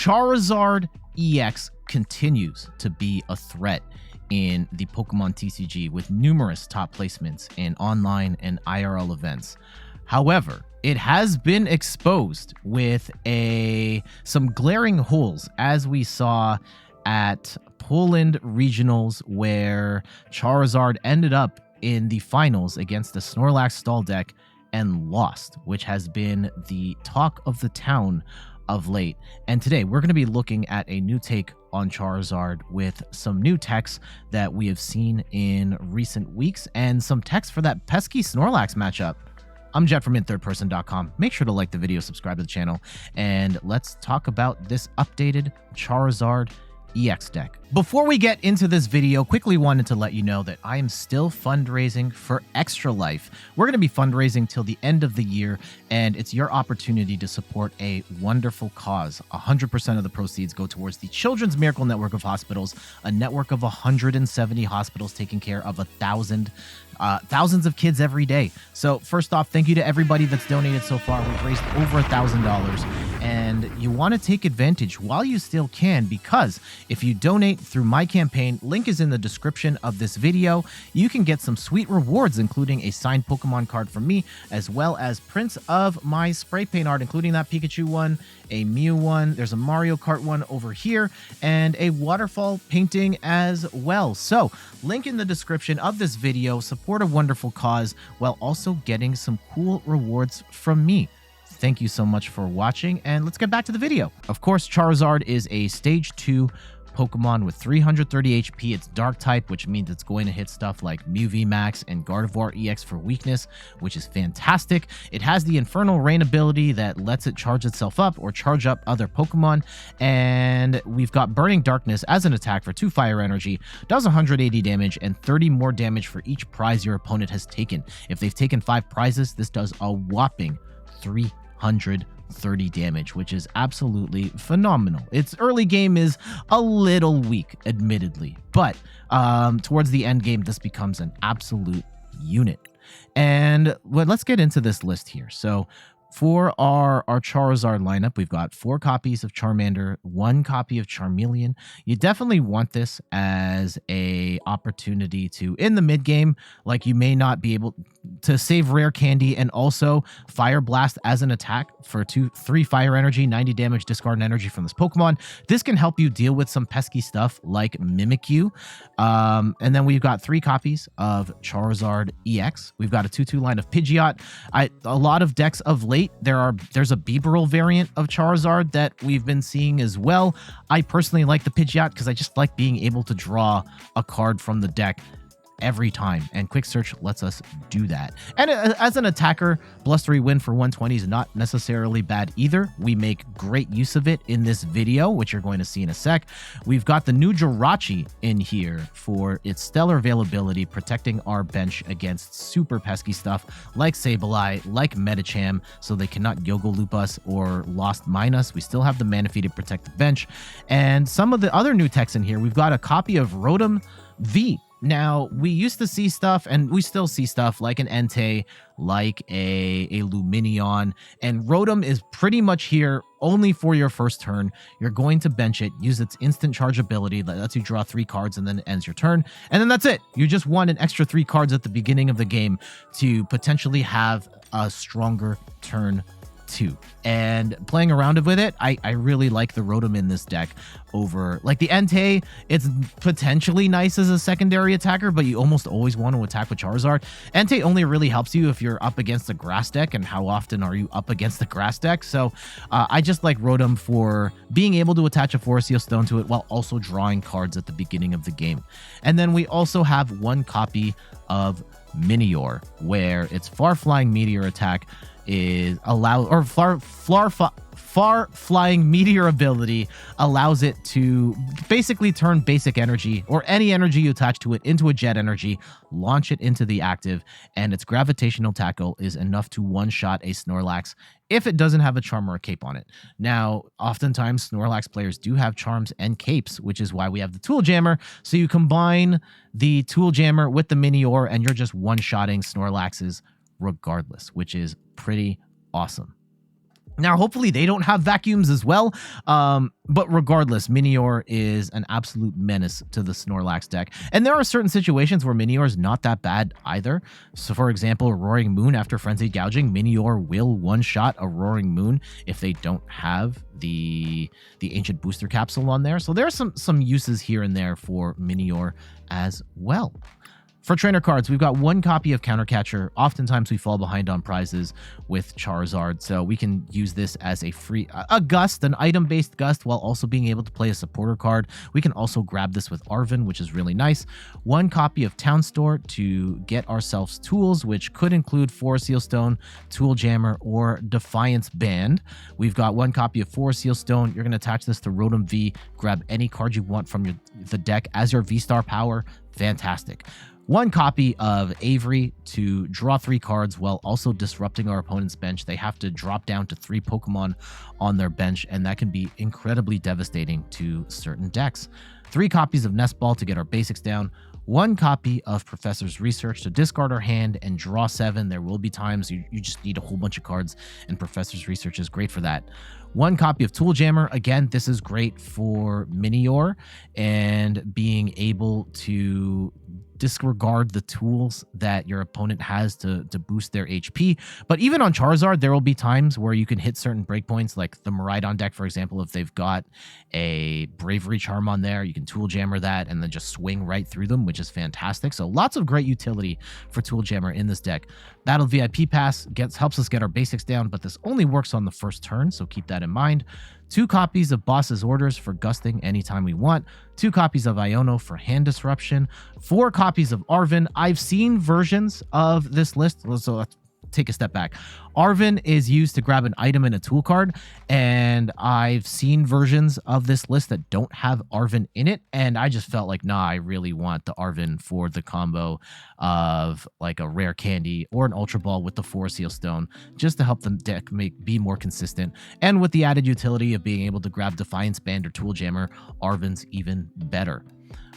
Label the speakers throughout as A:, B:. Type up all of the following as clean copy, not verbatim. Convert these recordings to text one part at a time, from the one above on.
A: Charizard EX continues to be a threat in the Pokemon TCG with numerous top placements in online and IRL events. However, it has been exposed with some glaring holes, as we saw at Poland Regionals, where Charizard ended up in the finals against the Snorlax stall deck and lost, which has been the talk of the town of late. And today we're going to be looking at a new take on Charizard with some new techs that we have seen in recent weeks and some techs for that pesky Snorlax matchup. I'm Jet from inthirdperson.com. Make sure to like the video, subscribe to the channel, and let's talk about this updated Charizard EX deck. Before we get into this video, quickly wanted to let you know that I am still fundraising for Extra Life. We're going to be fundraising till the end of the year, and it's your opportunity to support a wonderful cause. 100% of the proceeds go towards the Children's Miracle Network of Hospitals, a network of 170 hospitals taking care of thousands of kids every day. So first off, thank you to everybody that's donated so far. We've raised over $1,000, and you want to take advantage while you still can, because if you donate through my campaign, link is in the description of this video, you can get some sweet rewards, including a signed Pokemon card from me, as well as prints of my spray paint art, including that Pikachu one, a Mew one, there's a Mario Kart one over here, and a waterfall painting as well. So link in the description of this video. Support a wonderful cause while also getting some cool rewards from me. Thank you so much for watching, and let's get back to the video. Of course, Charizard is a Stage 2 Pokemon with 330 HP. It's Dark type, which means it's going to hit stuff like Mew VMAX and Gardevoir EX for weakness, which is fantastic. It has the Infernal Rain ability that lets it charge itself up or charge up other Pokemon. And we've got Burning Darkness as an attack for 2 fire energy, does 180 damage and 30 more damage for each prize your opponent has taken. If they've taken 5 prizes, this does a whopping 330 damage, which is absolutely phenomenal. Its early game is a little weak, admittedly, but towards the end game, this becomes an absolute unit. And let's get into this list here. So for our Charizard lineup, we've got 4 copies of Charmander, 1 copy of Charmeleon. You definitely want this as a opportunity to, in the mid game, like you may not be able to save rare candy and also Fire Blast as an attack for 3 fire energy, 90 damage, discard an energy from this Pokemon. This can help you deal with some pesky stuff like Mimikyu. And then we've got 3 copies of Charizard EX. We've got a 2/2 line of Pidgeot. A lot of decks of late, there's a Bibarel variant of Charizard that we've been seeing as well. I personally like the Pidgeot because I just like being able to draw a card from the deck every time, and Quick Search lets us do that. And as an attacker, Blustery win for 120 is not necessarily bad either. We make great use of it in this video, which you're going to see in a sec. We've got the new Jirachi in here for its stellar availability, protecting our bench against super pesky stuff like Sableye, like Medicham, so they cannot Yogo Loop us or Lost Mine us. We still have the Manaphy to protect the bench. And some of the other new techs in here, we've got a copy of Rotom V. Now, we used to see stuff, and we still see stuff like an Entei, like a Lumineon, and Rotom is pretty much here only for your first turn. You're going to bench it, use its instant charge ability that lets you draw 3 cards, and then it ends your turn. And then that's it. You just won an extra 3 cards at the beginning of the game to potentially have a stronger turn 2. And playing around with it, I really like the Rotom in this deck over like the Entei. It's potentially nice as a secondary attacker, but you almost always want to attack with Charizard. Entei only really helps you if you're up against a grass deck, and how often are you up against the grass deck? So I just like Rotom for being able to attach a Forest Stone to it while also drawing cards at the beginning of the game. And then we also have 1 copy of Minior, where its Far Flying Meteor attack is far flying meteor ability allows it to basically turn basic energy or any energy you attach to it into a jet energy, launch it into the active, and its gravitational tackle is enough to one-shot a Snorlax if it doesn't have a charm or a cape on it. Now, oftentimes Snorlax players do have charms and capes, which is why we have the Tool Jammer. So you combine the Tool Jammer with the Minior and you're just one-shotting Snorlaxes regardless, which is pretty awesome. Now, hopefully they don't have vacuums as well, but regardless, Minior is an absolute menace to the Snorlax deck. And there are certain situations where Minior is not that bad either. So, for example, Roaring Moon after Frenzied Gouging, Minior will one-shot a Roaring Moon if they don't have the Ancient Booster Capsule on there. So there are some uses here and there for Minior as well. For trainer cards, we've got one copy of Countercatcher. Oftentimes we fall behind on prizes with Charizard, so we can use this as a free gust, an item-based gust, while also being able to play a supporter card. We can also grab this with Arven, which is really nice. One copy of Town Store to get ourselves tools, which could include Forest Seal Stone, Tool Jammer, or Defiance Band. We've got one copy of Forest Seal Stone. You're going to attach this to Rotom V, grab any card you want from the deck as your V-Star power. Fantastic. One copy of Avery to draw 3 cards while also disrupting our opponent's bench. They have to drop down to 3 Pokemon on their bench, and that can be incredibly devastating to certain decks. 3 copies of Nest Ball to get our basics down. 1 copy of Professor's Research to discard our hand and draw 7. There will be times you just need a whole bunch of cards, and Professor's Research is great for that. 1 copy of Tool Jammer. Again, this is great for Minior and being able to disregard the tools that your opponent has to boost their HP. But even on Charizard, there will be times where you can hit certain breakpoints, like the Miraidon deck, for example. If they've got a Bravery Charm on there, you can Tool Jammer that and then just swing right through them, which is fantastic. So lots of great utility for Tool Jammer in this deck. Battle VIP Pass helps us get our basics down, but this only works on the first turn, so keep that in mind. 2 copies of Boss's Orders for gusting anytime we want. 2 copies of Iono for hand disruption. 4 copies of Arven. I've seen versions of this list, so let's take a step back. Arven is used to grab an item in a tool card, and I've seen versions of this list that don't have Arven in it, and I just felt like, nah, I really want the Arven for the combo of like a rare candy or an Ultra Ball with the Forest Seal Stone, just to help the deck be more consistent. And with the added utility of being able to grab Defiance Band or Tool Jammer, Arven's even better.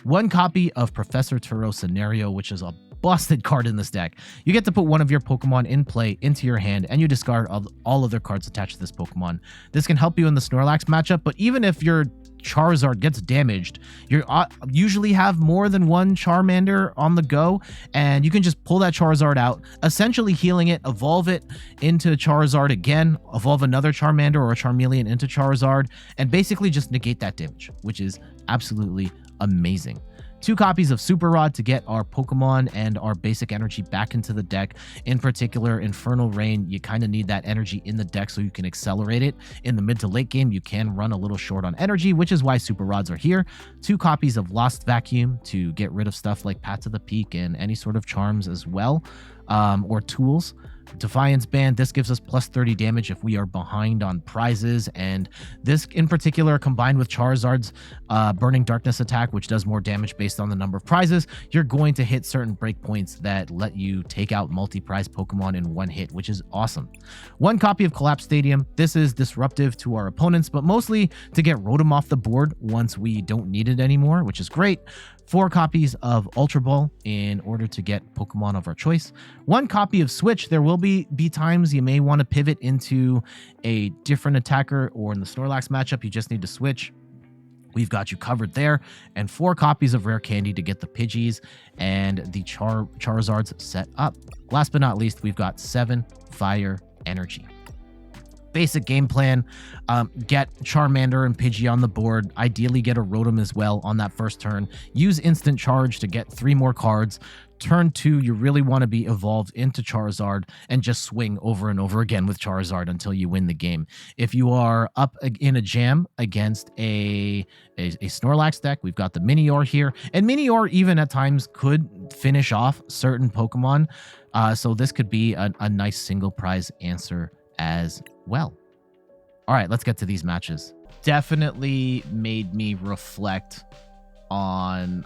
A: 1 copy of Professor Turo Scenario, which is a busted card in this deck. You get to put one of your Pokemon in play into your hand, and you discard all other cards attached to this Pokemon. This can help you in the Snorlax matchup, but even if your Charizard gets damaged, you usually have more than one Charmander on the go, and you can just pull that Charizard out, essentially healing it, evolve it into Charizard again, evolve another Charmander or a Charmeleon into Charizard, and basically just negate that damage, which is absolutely amazing. 2 copies of Super Rod to get our Pokemon and our basic energy back into the deck. In particular, Infernal Rain, you kind of need that energy in the deck so you can accelerate it. In the mid to late game, you can run a little short on energy, which is why Super Rods are here. 2 copies of Lost Vacuum to get rid of stuff like Pat to the Peak and any sort of charms as well, or tools. Defiance Band, this gives us plus 30 damage if we are behind on prizes, and this in particular combined with Charizard's Burning Darkness attack, which does more damage based on the number of prizes, you're going to hit certain breakpoints that let you take out multi-prize Pokemon in one hit, which is awesome. 1 copy of Collapsed Stadium. This is disruptive to our opponents, but mostly to get Rotom off the board once we don't need it anymore, which is great. 4 copies of Ultra Ball in order to get Pokemon of our choice. 1 copy of Switch. There will be times you may want to pivot into a different attacker, or in the Snorlax matchup, you just need to switch. We've got you covered there. And 4 copies of Rare Candy to get the Pidgeys and the Charizards set up. Last but not least, we've got 7 Fire Energy. Basic game plan, get Charmander and Pidgey on the board, ideally get a Rotom as well on that first turn, use Instant Charge to get 3 more cards. Turn 2, you really want to be evolved into Charizard and just swing over and over again with Charizard until you win the game. If you are up in a jam against a Snorlax deck, we've got the Minior here, and Minior even at times could finish off certain Pokemon, so this could be a nice single prize answer as well. All right, let's get to these matches. Definitely made me reflect on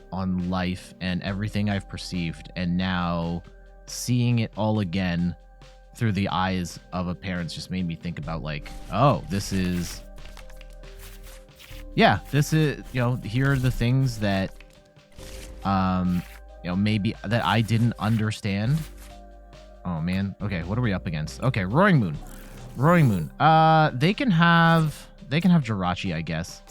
A: life and everything I've perceived, and now seeing it all again through the eyes of a parent just made me think about, like, oh, this is, here are the things that maybe that I didn't understand. Oh man, okay, what are we up against? Okay, Roaring Moon. Roaring Moon. They can have Jirachi, I guess.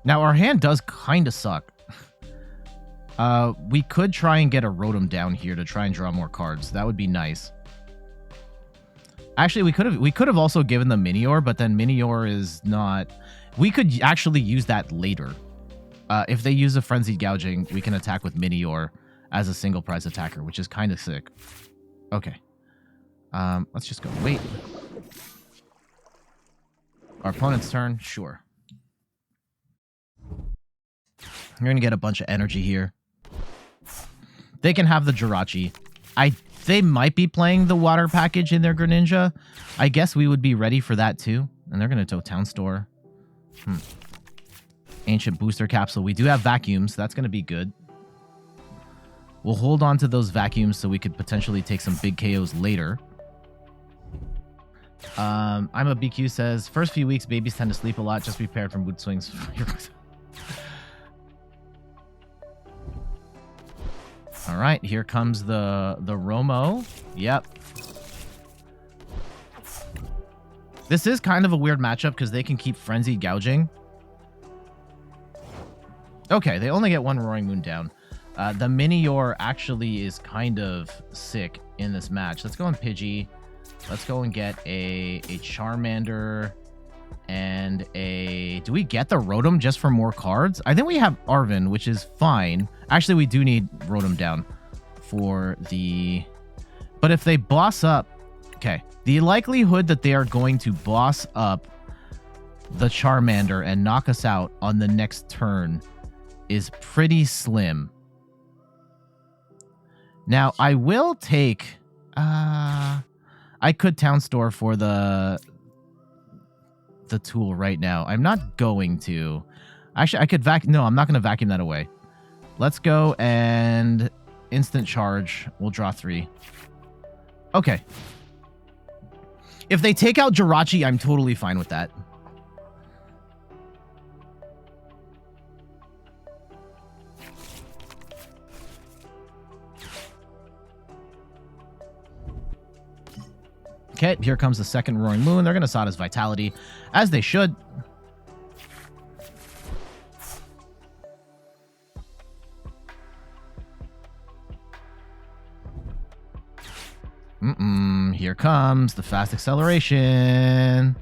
A: Now our hand does kind of suck. We could try and get a Rotom down here to try and draw more cards. That would be nice. Actually, we could have also given the Minior, but then Minior is not. We could actually use that later. If they use a Frenzied Gouging, we can attack with Minior as a single prize attacker, which is kind of sick. Okay. Let's just go. Wait. Our opponent's turn? Sure. You're going to get a bunch of energy here. They can have the Jirachi. They might be playing the water package in their Greninja. I guess we would be ready for that too. And they're going to Town Store. Ancient Booster Capsule. We do have vacuums. That's going to be good. We'll hold on to those vacuums so we could potentially take some big KOs later. I'm a BQ says, first few weeks, babies tend to sleep a lot. Just be prepared for mood swings. All right, here comes the Romo. Yep. This is kind of a weird matchup because they can keep Frenzied Gouging. Okay, they only get one Roaring Moon down. The Minior actually is kind of sick in this match. Let's go on Pidgey. Let's go and get a Charmander and a... Do we get the Rotom just for more cards? I think we have Arven, which is fine. Actually, we do need Rotom down for the... But if they boss up... Okay. The likelihood that they are going to boss up the Charmander and knock us out on the next turn is pretty slim. Now, I will take... I could Town Store for the tool right now. I'm not going to. Actually, I could vacuum. No, I'm not going to vacuum that away. Let's go and instant charge. We'll draw 3. Okay. If they take out Jirachi, I'm totally fine with that. Okay, here comes the second Roaring Moon. They're going to sod his Vitality, as they should. Here comes the fast acceleration.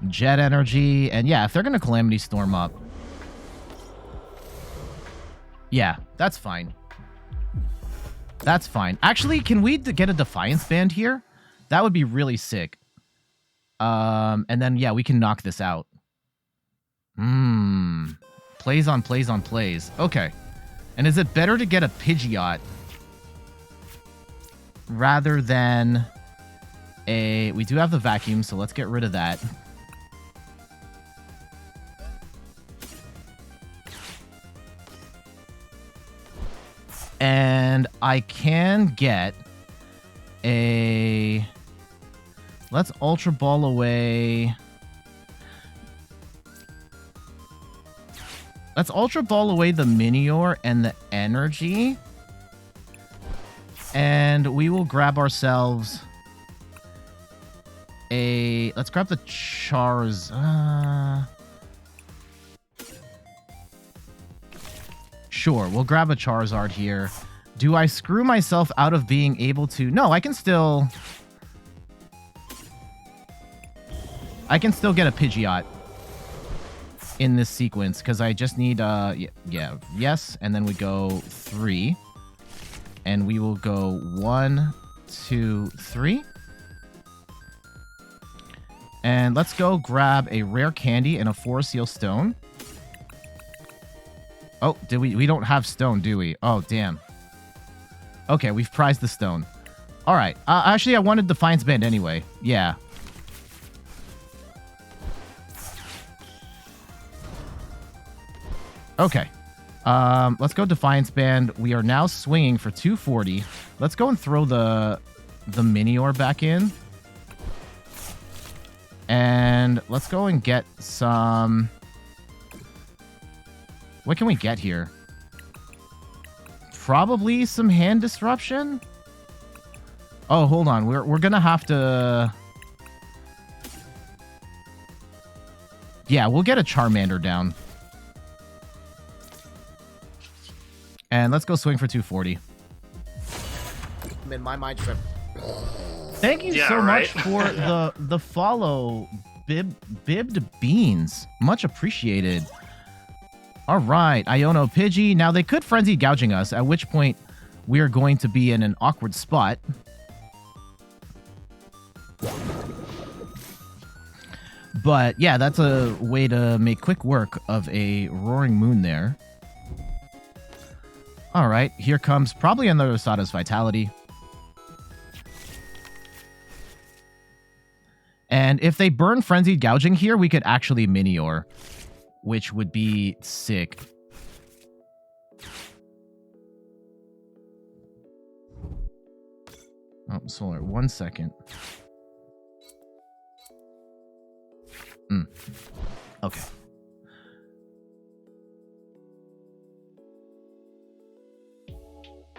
A: Jet Energy. And yeah, if they're going to Calamity Storm up, yeah, that's fine. That's fine. Actually, can we get a Defiance Band here? That would be really sick. And then, yeah, we can knock this out. Plays on plays on plays. Okay. And is it better to get a Pidgeot rather than a... We do have the vacuum, so let's get rid of that. And I can get a... Let's Ultra Ball away... Let's Ultra Ball away the Minior and the energy. And we will grab ourselves a... Let's grab the Charizard. Sure, we'll grab a Charizard here. Do I screw myself out of being able to... No, I can still... I can still get a Pidgeot in this sequence, because I just need, yeah, yes, and then we go 3. And we will go 1, 2, 3. And let's go grab a Rare Candy and a Forest Seal Stone. Oh, did we don't have stone, do we? Oh, damn. Okay, we've prized the stone. All right. Actually, I wanted Defiance Band anyway. Yeah. Okay. Let's go Defiance Band. We are now swinging for 240. Let's go and throw the Minior back in. let's go and get some... What can we get here? Probably some hand disruption? Oh, hold on. We're gonna have to... Yeah, we'll get a Charmander down. And let's go swing for 240.
B: I'm in my mind trip.
A: Thank you so much for the follow, Bibbed Beans. Much appreciated. All right, Iono Pidgey. Now, they could Frenzy Gouging us, at which point we are going to be in an awkward spot. But, yeah, that's a way to make quick work of a Roaring Moon there. All right, here comes probably another Sada's Vitality. And if they burn Frenzied Gouging here, we could actually Minior, which would be sick. Oh, Solar, 1 second. Okay.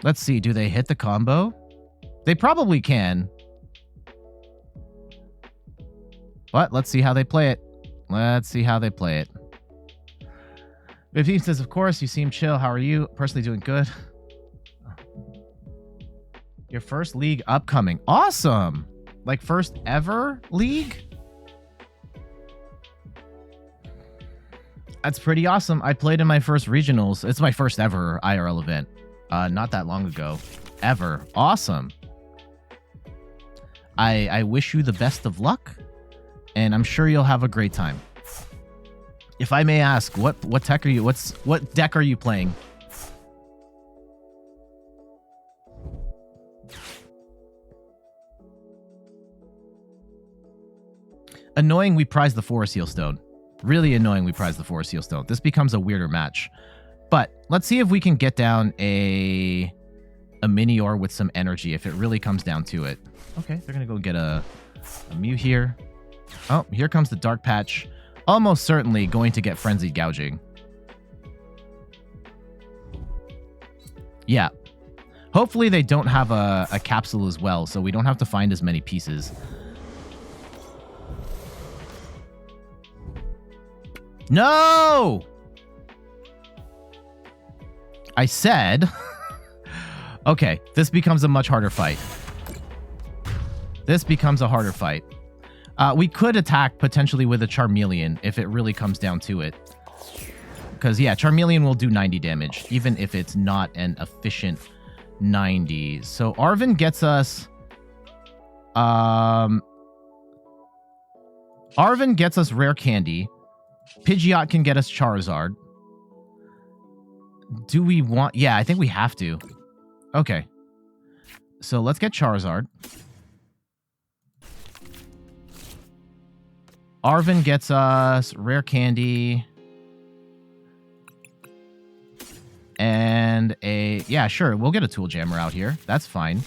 A: Let's see, do they hit the combo? They probably can. But let's see how they play it. Let's see how they play it. 15 says, of course, you seem chill. How are you? Personally doing good. Your first league upcoming. Awesome. Like first ever league? That's pretty awesome. I played in my first regionals. It's my first ever IRL event. Not that long ago. Ever. Awesome. I wish you the best of luck. And I'm sure you'll have a great time. If I may ask, what tech are you? What deck are you playing? Annoying we prize the Forest Seal Stone. Really annoying we prize the Forest Seal Stone. This becomes a weirder match. But let's see if we can get down a Minior with some energy if it really comes down to it. Okay, they're going to go get a Mew here. Oh, here comes the Dark Patch. Almost certainly going to get Frenzied Gouging. Yeah. Hopefully they don't have a capsule as well, so we don't have to find as many pieces. No! I said... Okay, this becomes a much harder fight. This becomes a harder fight. We could attack potentially with a Charmeleon if it really comes down to it. Because, yeah, Charmeleon will do 90 damage, even if it's not an efficient 90. So Arven gets us... Arven gets us Rare Candy. Pidgeot can get us Charizard. Do we want... Yeah, I think we have to. Okay. So let's get Charizard. Arven gets us Rare Candy. And a... Yeah, sure. We'll get a Tool Jammer out here. That's fine.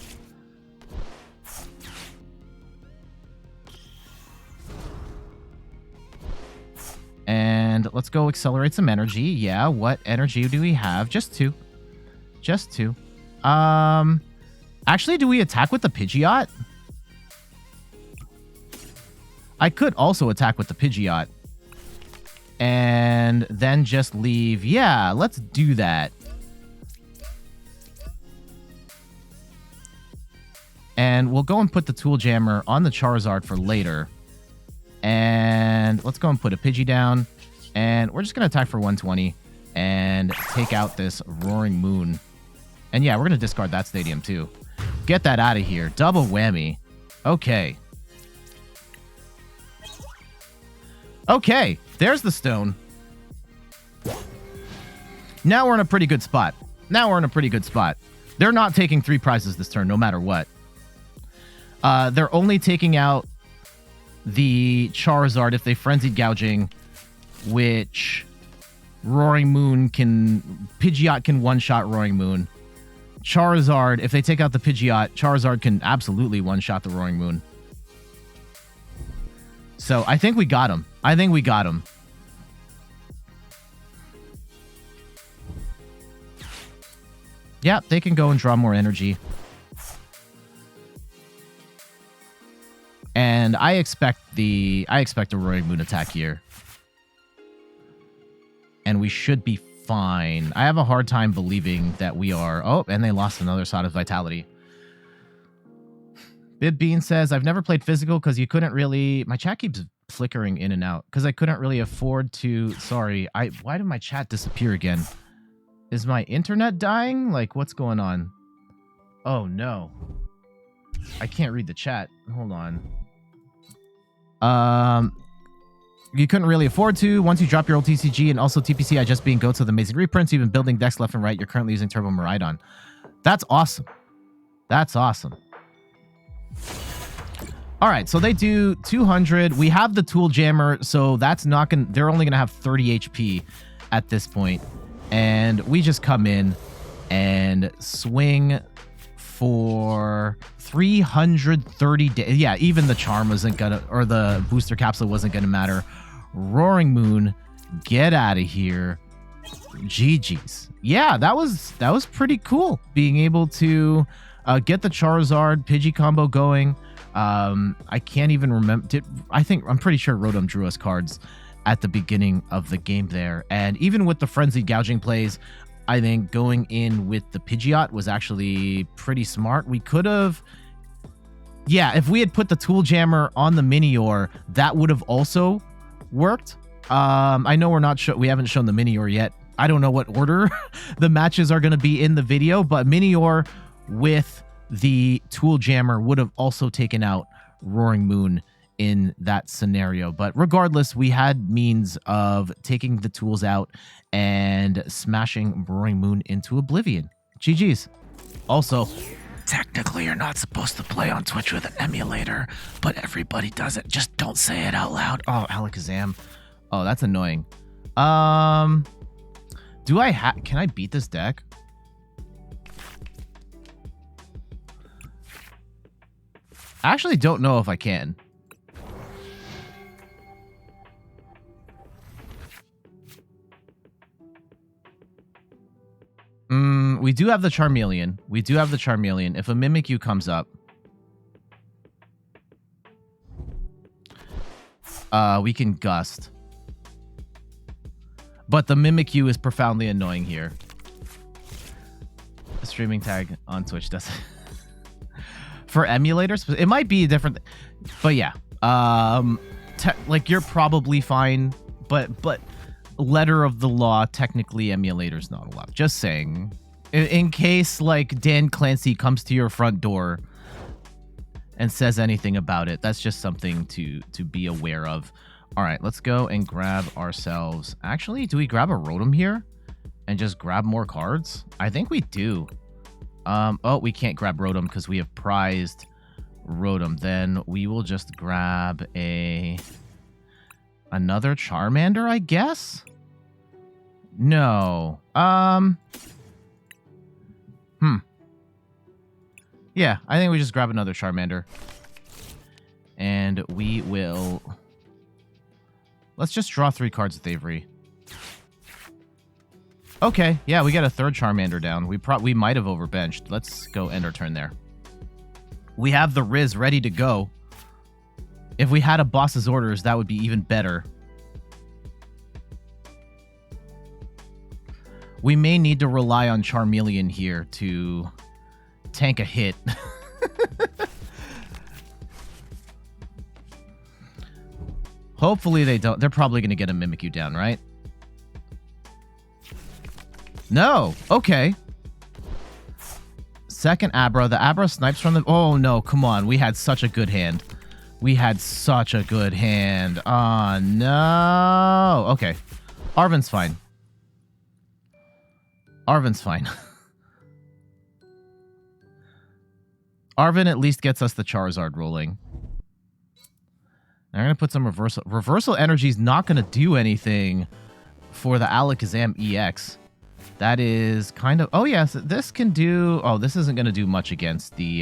A: And let's go accelerate some energy. Yeah, what energy do we have? Just two. Just two. Actually, do we attack with the Pidgeot? I could also attack with the Pidgeot. And then just leave. Yeah, let's do that. And we'll go and put the Tool Jammer on the Charizard for later. And let's go and put a Pidgey down. And we're just going to attack for 120 and take out this Roaring Moon. And yeah, we're going to discard that stadium too. Get that out of here. Double whammy. Okay. Okay, there's the stone. Now we're in a pretty good spot. Now we're in a pretty good spot. They're not taking 3 prizes this turn, no matter what. They're only taking out the Charizard if they Frenzied Gouging, which Roaring Moon can... Pidgeot can one-shot Roaring Moon. Charizard, if they take out the Pidgeot, Charizard can absolutely one-shot the Roaring Moon. So I think we got him. I think we got him. Yeah, they can go and draw more energy. And I expect a Roaring Moon attack here. And we should be fine. I have a hard time believing that we are... Oh, and they lost another shot of Vitality. Bib Bean says, I've never played physical because you couldn't really... My chat keeps flickering in and out. Because I couldn't really afford to... Sorry. Why did my chat disappear again? Is my internet dying? Like, what's going on? Oh, no. I can't read the chat. Hold on. You couldn't really afford to. Once you drop your old TCG and also TPCI just being goats with amazing reprints, you've been building decks left and right. You're currently using Turbo Miraidon. That's awesome. That's awesome. All right, so they do 200. We have the Tool Jammer, so that's not going to... They're only going to have 30 HP at this point. And we just come in and swing for 330 yeah, even the charm wasn't gonna, or the booster capsule wasn't gonna matter. Roaring Moon, get out of here. GG's. Yeah, that was pretty cool being able to get the Charizard Pidgey combo going. I can't even remember. I'm pretty sure Rotom drew us cards at the beginning of the game there. And even with the frenzied gouging plays, I think going in with the Pidgeot was actually pretty smart. We could have... Yeah, if we had put the Tool Jammer on the Minior, that would have also worked. I know we haven't shown the Minior yet. I don't know what order the matches are going to be in the video, but Minior with the Tool Jammer would have also taken out Roaring Moon in that scenario. But regardless, we had means of taking the tools out and smashing Roaring Moon into oblivion. GG's. Also, technically you're not supposed to play on Twitch with an emulator, but everybody does it. Just don't say it out loud. Oh, Alakazam. Oh, that's annoying. Can I beat this deck? I actually don't know if I can. We do have the Charmeleon. If a Mimikyu comes up, we can Gust. But the Mimikyu is profoundly annoying here. A streaming tag on Twitch does it. For emulators, it might be different. But yeah. Like, you're probably fine. But letter of the law, technically emulators not allowed. Just saying. In case, like, Dan Clancy comes to your front door and says anything about it, that's just something to be aware of. All right, let's go and grab ourselves... Actually, do we grab a Rotom here and just grab more cards? I think we do. Oh, we can't grab Rotom because we have prized Rotom. Then we will just grab another Charmander, I guess? No. Yeah, I think we just grab another Charmander. And we will... Let's just draw 3 cards with Avery. Okay, yeah, we got a third Charmander down. We might have overbenched. Let's go end our turn there. We have the Riz ready to go. If we had a boss's orders, that would be even better. We may need to rely on Charmeleon here to tank a hit. Hopefully they don't. They're probably going to get a Mimikyu down, right? No. Okay. Second Abra. The Abra snipes from the... Oh, no. Come on. We had such a good hand. Oh, no. Okay. Arven's fine. Arven at least gets us the Charizard rolling. I'm going to put some reversal. Reversal energy is not going to do anything for the Alakazam EX. That is kind of... Oh, yes. This can do... Oh, this isn't going to do much against the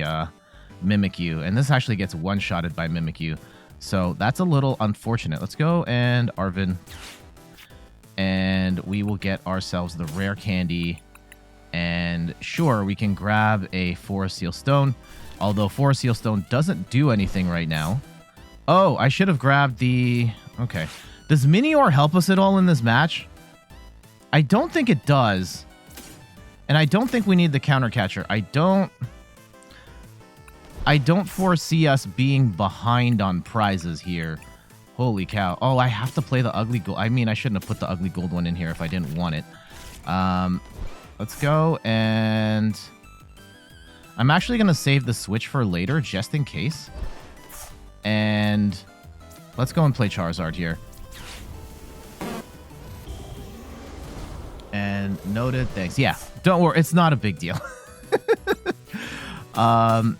A: Mimikyu. And this actually gets one-shotted by Mimikyu. So that's a little unfortunate. Let's go and Arven. And we will get ourselves the rare candy. And sure, we can grab a Forest Seal Stone. Although Forest Seal Stone doesn't do anything right now. Oh, I should have grabbed the... Okay. Does Minior help us at all in this match? I don't think it does. And I don't think we need the counter catcher. I don't foresee us being behind on prizes here. Holy cow. Oh, I have to play the ugly gold. I mean, I shouldn't have put the ugly gold one in here if I didn't want it. Let's go, and I'm actually going to save the switch for later, just in case. And let's go and play Charizard here. And noted, thanks. Yeah, don't worry, it's not a big deal. How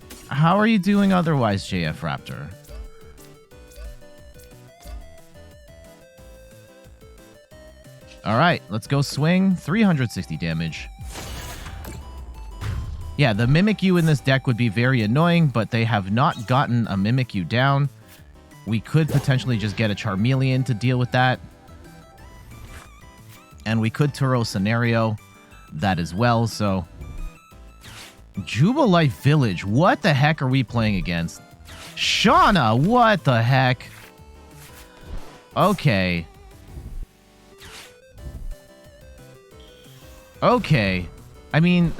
A: are you doing otherwise, JF Raptor? All right, let's go swing. 360 damage. Yeah, the Mimikyu in this deck would be very annoying, but they have not gotten a Mimikyu down. We could potentially just get a Charmeleon to deal with that. And we could Turo scenario that as well, so... Jubilife Village, what the heck are we playing against? Shauna, what the heck? Okay. Okay. I mean,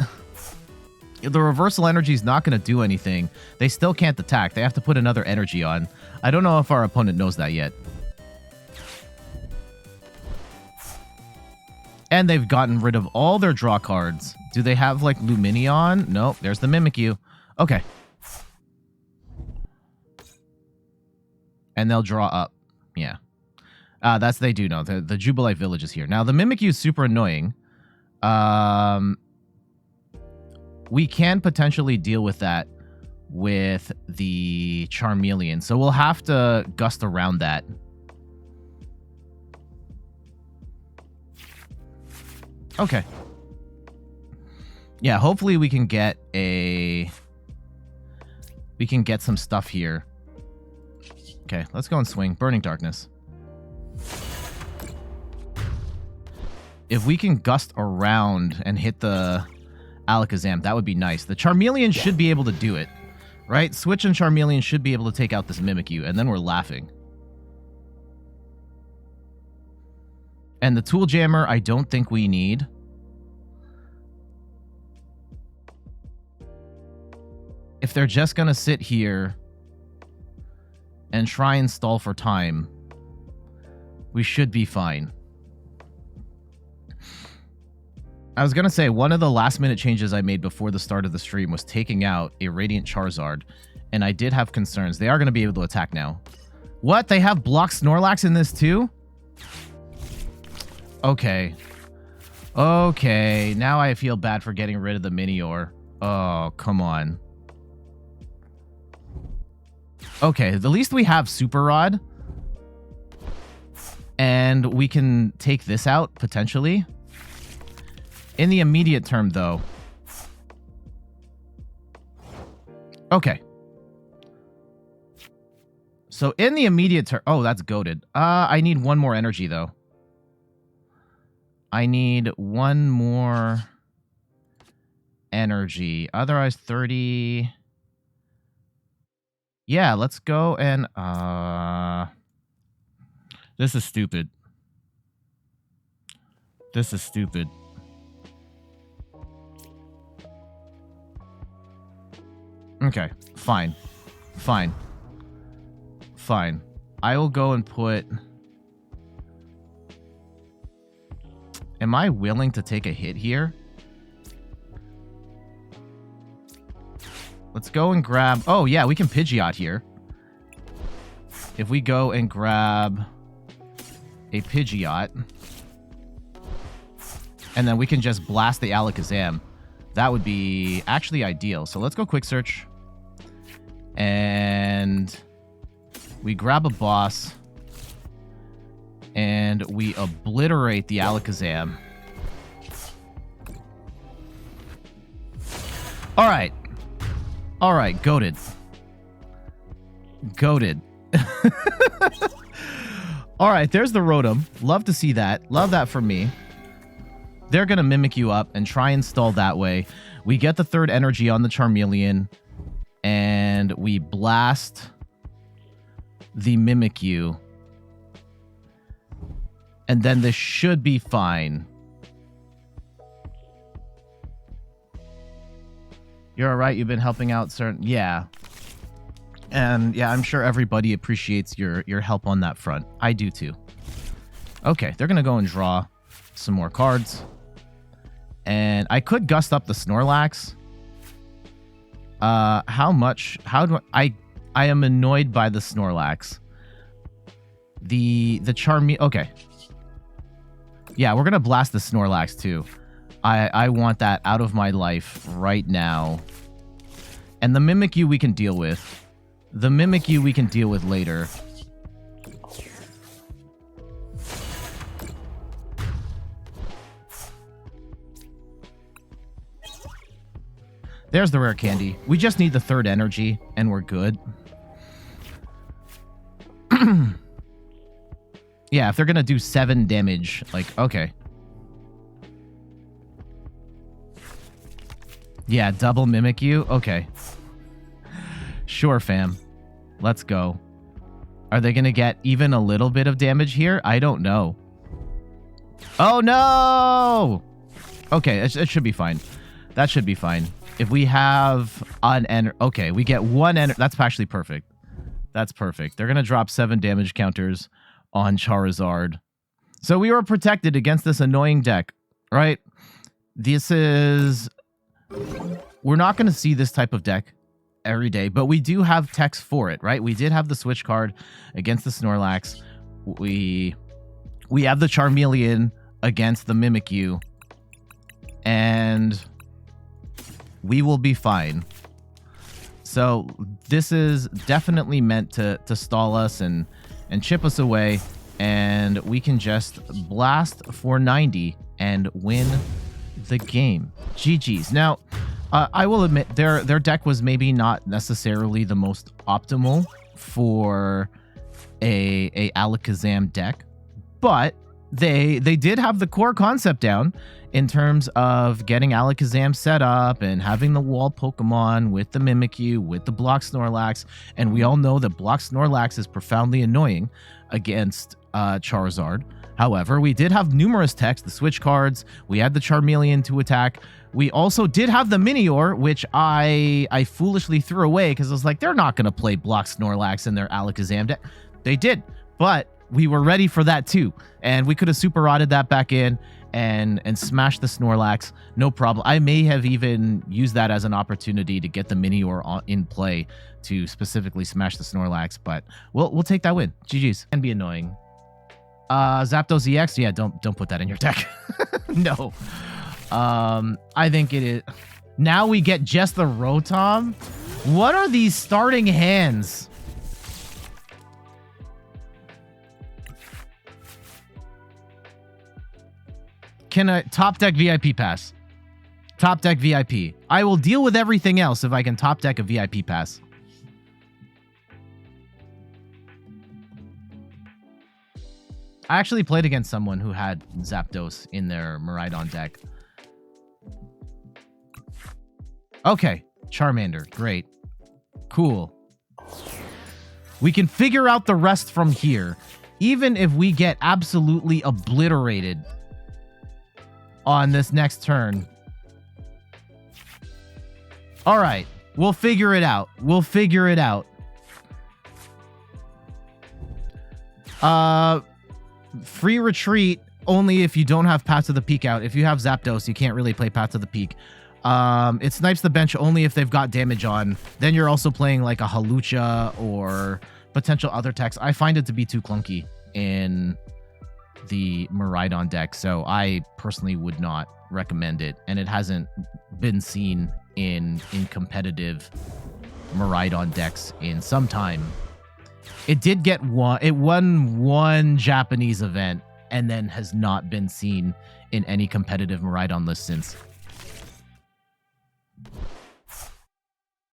A: the reversal energy is not going to do anything. They still can't attack. They have to put another energy on. I don't know if our opponent knows that yet. And they've gotten rid of all their draw cards. Do they have, like, Lumineon? Nope, there's the Mimikyu. Okay. And they'll draw up. Yeah. They do know. The Jubilife Village is here. Now, the Mimikyu is super annoying. We can potentially deal with that with the Charmeleon. So we'll have to gust around that. Okay. Yeah, hopefully we can get some stuff here. Okay, let's go and swing. Burning Darkness. If we can gust around and hit the Alakazam, that would be nice. The Charmeleon should be able to do it, right? Switch and Charmeleon should be able to take out this Mimikyu, and then we're laughing. And the Tool Jammer, I don't think we need. If they're just going to sit here and try and stall for time, we should be fine. I was going to say, one of the last-minute changes I made before the start of the stream was taking out a Radiant Charizard, and I did have concerns. They are going to be able to attack now. What? They have blocked Snorlax in this too? Okay. Okay, now I feel bad for getting rid of the Minior. Oh, come on. Okay, at least we have Super Rod. And we can take this out, potentially. In the immediate term, though. Okay. So, in the immediate term... Oh, that's goated. I need one more energy, though. I need one more energy. Otherwise, 30... Yeah, let's go and... This is stupid. This is stupid. Okay, fine. Fine. Fine. I will go and put... Am I willing to take a hit here? Let's go and grab... Oh, yeah, we can Pidgeot here. If we go and grab a Pidgeot, and then we can just blast the Alakazam, that would be actually ideal. So let's go quick search. And we grab a boss, and we obliterate the Alakazam. All right. All right, goated. Goated. All right, there's the Rotom. Love to see that. Love that for me. They're going to mimic you up and try and stall that way. We get the third energy on the Charmeleon, and we blast the Mimikyu. And then this should be fine. You're all right. You've been helping out certain... Yeah. And yeah, I'm sure everybody appreciates your help on that front. I do too. Okay, they're going to go and draw some more cards. And I could gust up the Snorlax. How much? How do I am annoyed by the Snorlax. The Charme... Okay. Yeah, we're going to blast the Snorlax too. I want that out of my life right now. And the Mimikyu we can deal with. The Mimikyu we can deal with later. There's the rare candy. We just need the third energy, and we're good. Yeah, if they're going to do 7 damage, like, okay. Yeah, double Mimikyu? Okay. Sure, fam. Let's go. Are they going to get even a little bit of damage here? I don't know. Oh, no! Okay, it should be fine. That should be fine. If we have an... Okay, we get 1... That's actually perfect. That's perfect. They're going to drop 7 damage counters on Charizard. So we were protected against this annoying deck, right? This is... We're not going to see this type of deck every day, but we do have text for it, right? We did have the switch card against the Snorlax. We have the Charmeleon against the Mimikyu, and we will be fine. So this is definitely meant to stall us and chip us away, and we can just blast for 90 and win the game. GG's. Now, I will admit their deck was maybe not necessarily the most optimal for a Alakazam deck, but they did have the core concept down in terms of getting Alakazam set up and having the wall Pokemon with the Mimikyu, with the Block Snorlax, and we all know that Block Snorlax is profoundly annoying against Charizard. However, we did have numerous techs, the switch cards, we had the Charmeleon to attack. We also did have the Minior, which I foolishly threw away because I was like, they're not going to play Block Snorlax in their Alakazam deck. They did, but we were ready for that too. And we could have super rotted that back in and smashed the Snorlax, no problem. I may have even used that as an opportunity to get the Minior in play to specifically smash the Snorlax, but we'll take that win. GG's. Can be annoying. Zapdos EX, yeah, don't put that in your deck. No. I think it is. Now we get just the Rotom. What are these starting hands? Can I top deck VIP pass? Top deck VIP. I will deal with everything else if I can top deck a VIP pass. I actually played against someone who had Zapdos in their Miraidon deck. Okay, Charmander, great. Cool. We can figure out the rest from here, even if we get absolutely obliterated on this next turn. All right, we'll figure it out. We'll figure it out. Free retreat only if you don't have Path to the Peak out. If you have Zapdos, you can't really play Path to the Peak. It snipes the bench only if they've got damage on. Then you're also playing like a Halucha or potential other techs. I find it to be too clunky in the Miraidon deck, so I personally would not recommend it, and it hasn't been seen in competitive Miraidon decks in some time. It did get it won one Japanese event and then has not been seen in any competitive Miraidon list since.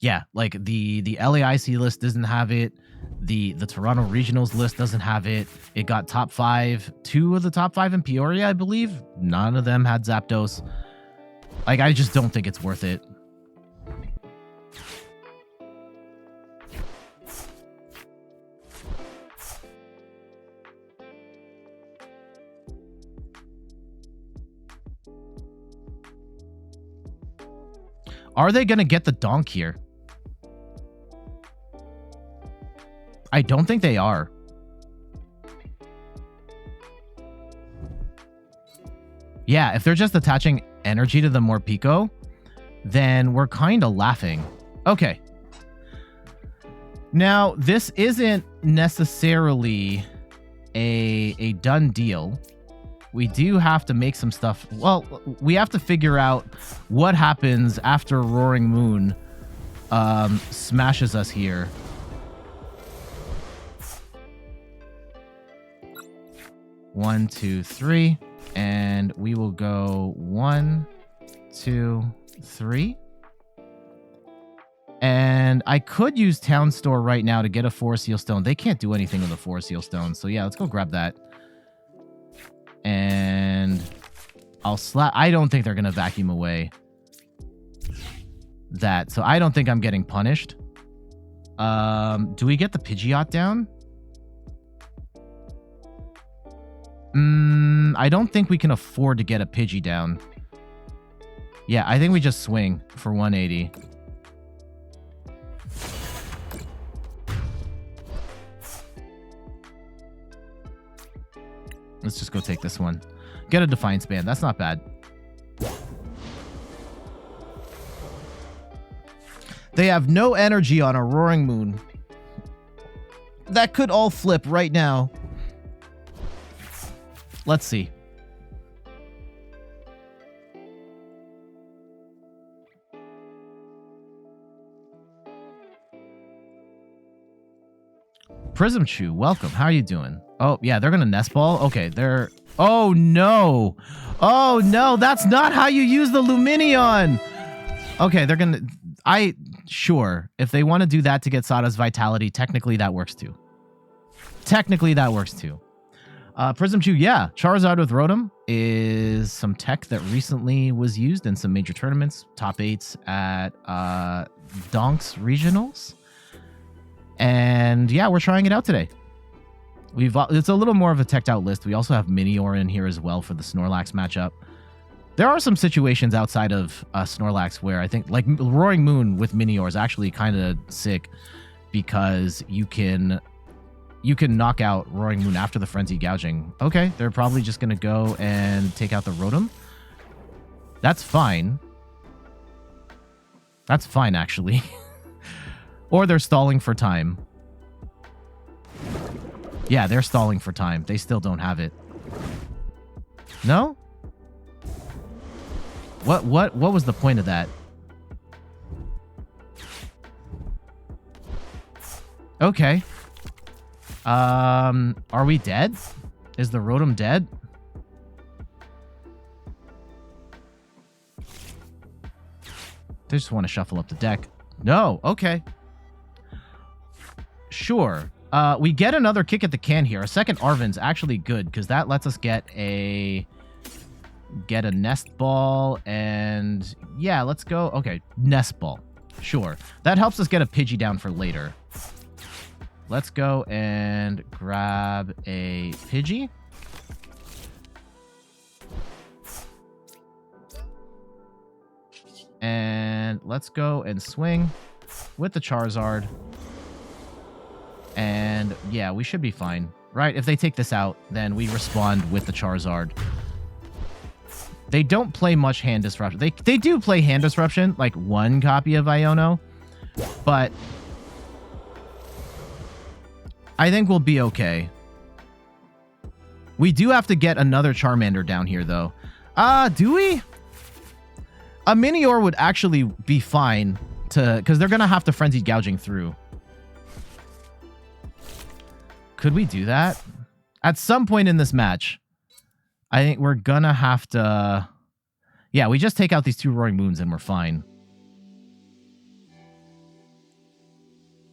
A: yeah, like the LAIC list doesn't have it. The Toronto Regionals list doesn't have it. It got top 5. 2 of the top 5 in Peoria, I believe. None of them had Zapdos. Like, I just don't think it's worth it. Are they going to get the donk here? I don't think they are. Yeah, if they're just attaching energy to the Morpeko, then we're kind of laughing. Okay. Now, this isn't necessarily a done deal. We do have to make some stuff. Well, we have to figure out what happens after Roaring Moon smashes us here. One, two, three, and we will go 1, 2, 3. And I could use Town Store right now to get a 4 Seal Stone. They can't do anything with a 4 Seal Stone, so yeah, let's go grab that. And I'll slap. I don't think they're gonna vacuum away that, so I don't think I'm getting punished. Do we get the Pidgeot down? I don't think we can afford to get a Pidgey down. Yeah, I think we just swing for 180. Let's just go take this one. Get a Defiance Band. That's not bad. They have no energy on a Roaring Moon. That could all flip right now. Let's see. Prism Chew, welcome. How are you doing? Oh, yeah, they're going to Nest Ball. Okay, they're... Oh, no. Oh, no, that's not how you use the Lumineon. Okay, they're going to... Sure, if they want to do that to get Sada's Vitality, technically that works too. Technically that works too. Prism Chew, yeah. Charizard with Rotom is some tech that recently was used in some major tournaments. Top 8s at Gdansk Regionals. And yeah, we're trying it out today. It's a little more of a teched out list. We also have Minior in here as well for the Snorlax matchup. There are some situations outside of Snorlax where I think like Roaring Moon with Minior is actually kind of sick because you can knock out Roaring Moon after the Frenzy Gouging. Okay, they're probably just going to go and take out the Rotom. That's fine. That's fine, actually. Or they're stalling for time. Yeah, they're stalling for time. They still don't have it. No? What was the point of that? Okay. Are we dead? Is the Rotom dead? They just want to shuffle up the deck. No, okay. Sure. We get another kick at the can here. A second Arven's actually good because that lets us get a Nest Ball, and yeah, let's go. Okay, Nest Ball. Sure. That helps us get a Pidgey down for later. Let's go and grab a Pidgey. And let's go and swing with the Charizard. And yeah, we should be fine. Right? If they take this out, then we respond with the Charizard. They don't play much Hand Disruption. They do play Hand Disruption, like one copy of Iono. But I think we'll be okay. We do have to get another Charmander down here, though. Do we? A Minior would actually be fine to... because they're going to have to Frenzied Gouging through. Could we do that? At some point in this match, I think we're going to have to... yeah, we just take out these 2 Roaring Moons and we're fine.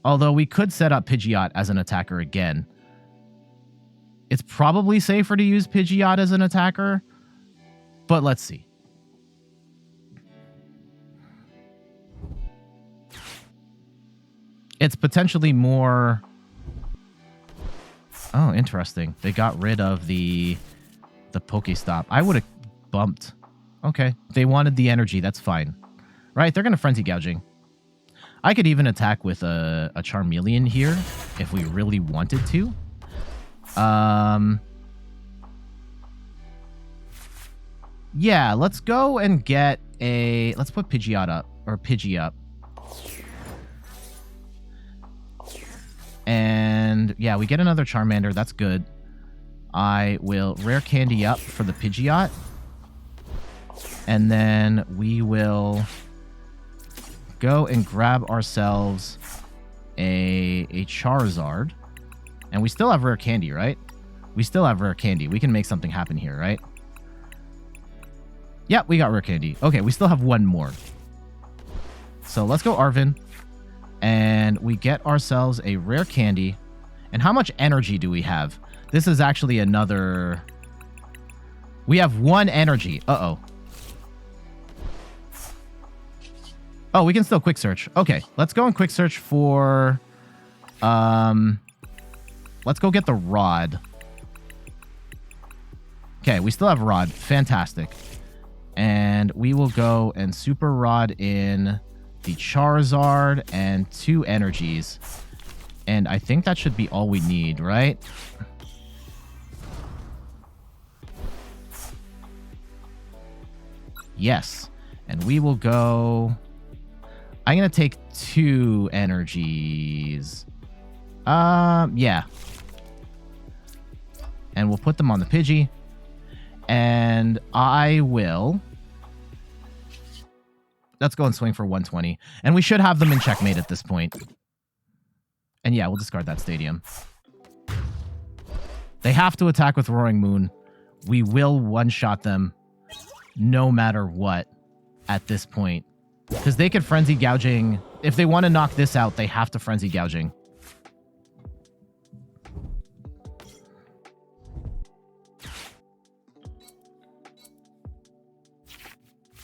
A: Although we could set up Pidgeot as an attacker again. It's probably safer to use Pidgeot as an attacker, but let's see. It's potentially more... Oh, interesting. They got rid of the Pokestop. I would have bumped. Okay. They wanted the energy. That's fine. Right? They're going to Frenzy Gouging. I could even attack with a Charmeleon here if we really wanted to. Yeah, let's go and get a... Let's put Pidgeot up. Or Pidgey up. And yeah, we get another Charmander. That's good. I will Rare Candy up for the Pidgeot. And then we will go and grab ourselves a Charizard. And we still have Rare Candy, right? We still have Rare Candy. We can make something happen here, right? Yep, we got Rare Candy. Okay, we still have one more. So let's go Arven. And we get ourselves a Rare Candy. And how much energy do we have? This is actually another... We have 1 energy. Uh-oh. Oh, we can still quick search. Okay, let's go and quick search for... Let's go get the Rod. Okay, we still have Rod. Fantastic. And we will go and Super Rod in... the Charizard and 2 energies. And I think that should be all we need, right? Yes. And we will go... I'm going to take 2 energies. Yeah. And we'll put them on the Pidgey. And I will... Let's go and swing for 120. And we should have them in checkmate at this point. And yeah, we'll discard that stadium. They have to attack with Roaring Moon. We will one-shot them no matter what at this point. Because they could Frenzy Gouging. If they want to knock this out, they have to Frenzy Gouging.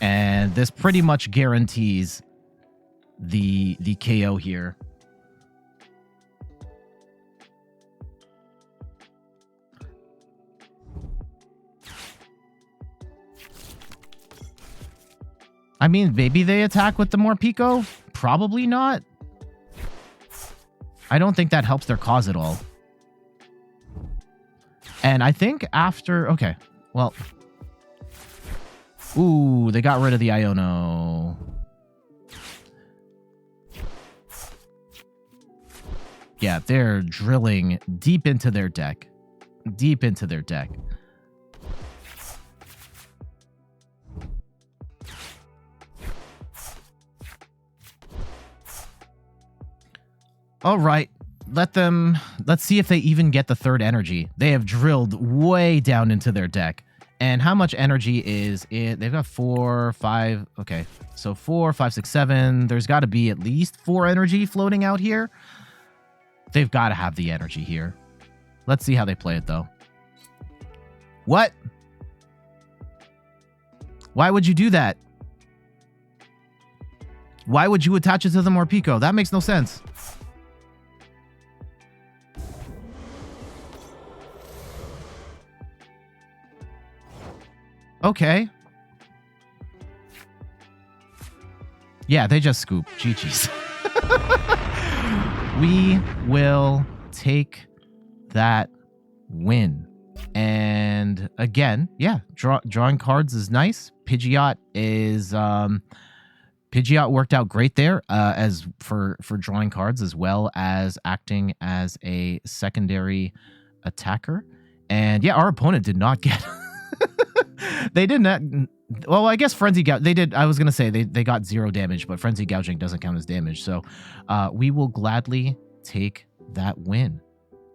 A: And this pretty much guarantees the KO here. I mean, maybe they attack with the Morpeko. Probably not. I don't think that helps their cause at all. And I think after... Okay, well... Ooh, they got rid of the Iono. Yeah, they're drilling deep into their deck. Deep into their deck. All right. Let's see if they even get the 3rd energy. They have drilled way down into their deck. And how much energy is it? They've got 4, 5. Okay, so 4, 5, 6, 7. There's got to be at least 4 energy floating out here. They've got to have the energy here. Let's see how they play it, though. What? Why would you do that? Why would you attach it to the Morpeko? That makes no sense. Okay. Yeah, they just scoop. GG's. We will take that win. And again, yeah, drawing cards is nice. Pidgeot is Pidgeot worked out great there as for drawing cards as well as acting as a secondary attacker. And yeah, our opponent did not get they did not. Well, I guess Frenzy Gouging, they did. I was going to say they got 0 damage, but Frenzy Gouging doesn't count as damage. So we will gladly take that win.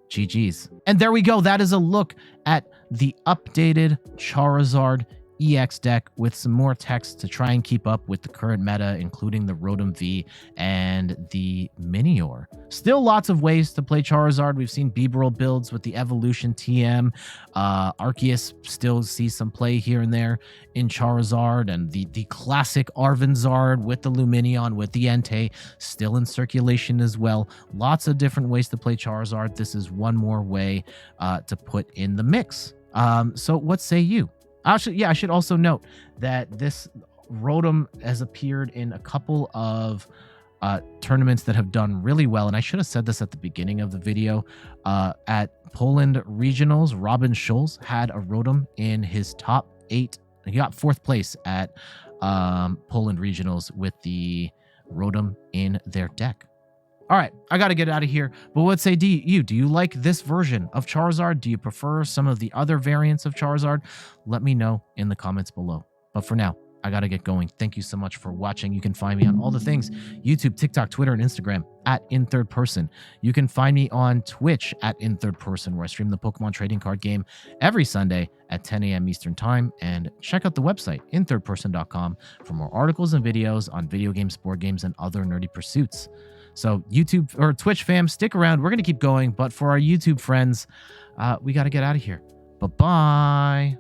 A: GG's. And there we go. That is a look at the updated Charizard EX deck with some more text to try and keep up with the current meta, including the Rotom V and the Minior. Still lots of ways to play Charizard. We've seen Beeberal builds with the Evolution TM. Arceus still sees some play here and there in Charizard, and the classic Arvenzard with the Lumineon, with the Entei, still in circulation as well. Lots of different ways to play Charizard. This is one more way to put in the mix. So what say you? Actually, yeah, I should also note that this Rotom has appeared in a couple of tournaments that have done really well, and I should have said this at the beginning of the video. At Poland Regionals, Robin Schulz had a Rotom in his top 8. He got 4th place at Poland Regionals with the Rotom in their deck. All right, I got to get out of here. But what say you? Do you like this version of Charizard? Do you prefer some of the other variants of Charizard? Let me know in the comments below. But for now, I got to get going. Thank you so much for watching. You can find me on all the things: YouTube, TikTok, Twitter, and Instagram at In3rdPerson. You can find me on Twitch at In3rdPerson, where I stream the Pokemon trading card game every Sunday at 10 a.m. Eastern Time. And check out the website, in3rdperson.com, for more articles and videos on video games, board games, and other nerdy pursuits. So YouTube or Twitch fam, stick around. We're going to keep going. But for our YouTube friends, we got to get out of here. Bye-bye.